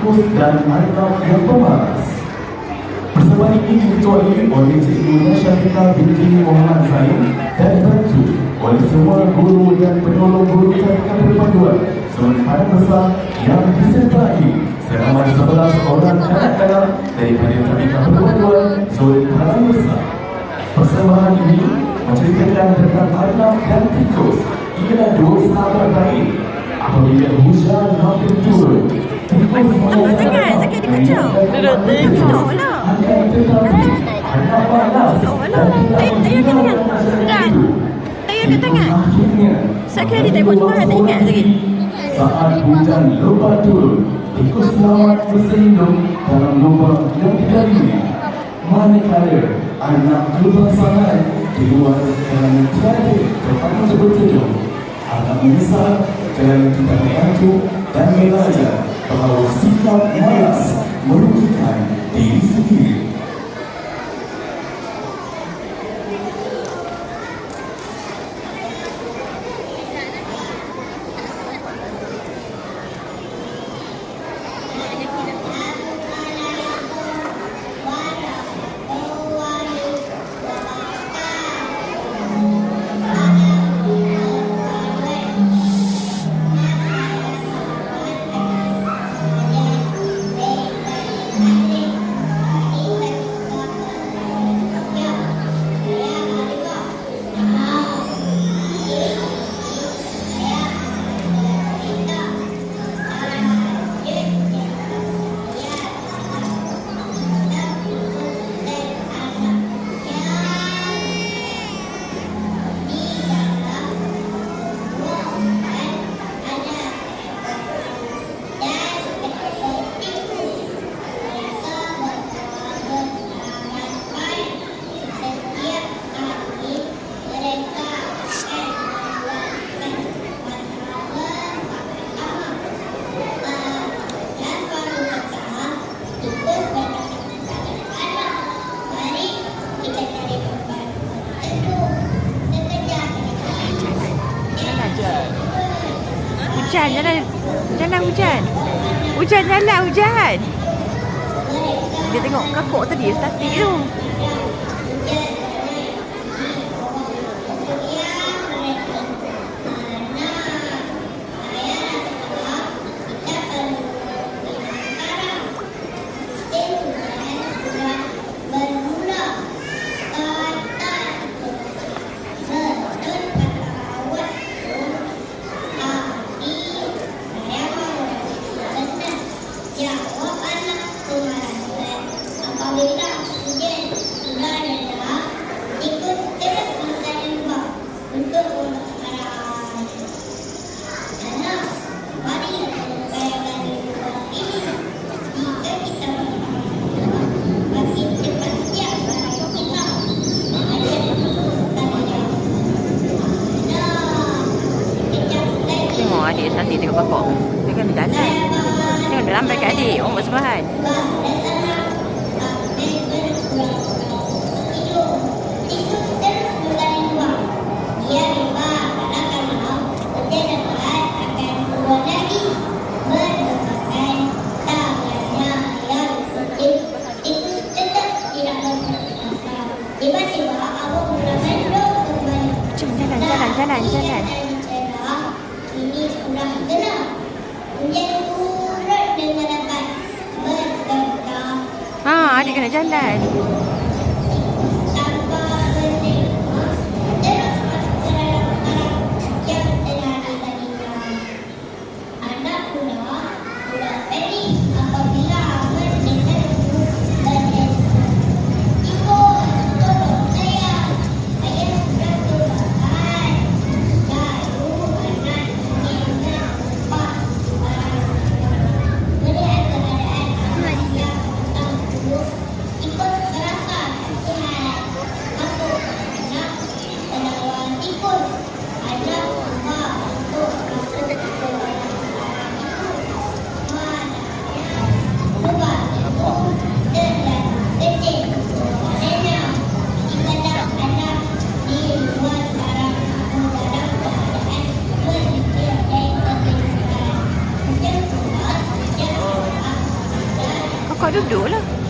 tikus dan anak yang pemalas. Persembahan ini diketuai oleh Cikgu Syarifah binti Muhammad Zain dan dibantu oleh semua guru dan penolong guru tarikan perpaduan sementara besar yang disertai selama 11 orang kanak-kanak daripada tarikan perpaduan zon Padang Besar. Persembahan ini menceritakan tentang anak dan tikus ialah dua sahabat baik. Apabila hujan hampir turun, tikus Jangan, sakit dia kacau. Tengok lah. anak malas dan Tayar kat tangan. Pegang. Tayar kat tangan. Sakit dia tak buat semua, tak ingat lagi. Saat hujan lebat turun, tikus selamat berselindung dalam lubang yang digalinya. Manakala anak kebangsaan di luar kerana tiada tempat untuk berteduh, anak menyesal kerana tidak membantu dan belajar bahawa sikap malas merugikan diri sendiri. Hujan, jangan hujan. Hujan, jangan hujan. Dia tengok kakak tadi, statik tu. Adik nanti tengok bapak. Dia kan berjalan. Tengok dia lambat kat adik. Orang buat sembahan. Jalan. Ini sudah tenang. Hujan turut dengan lebat. Bergetar. Adik kena jalan. Tanpa bertengkar, terus masuk ke dalam arah yang telah diberikan. Anak pula panik apabila mendengar bertengkar. Ibu, tolong saya. Saya sudah kebakar. Lalu anak ingin lepas. Melihat keadaan anak yang takut, ikut keras duduk lah.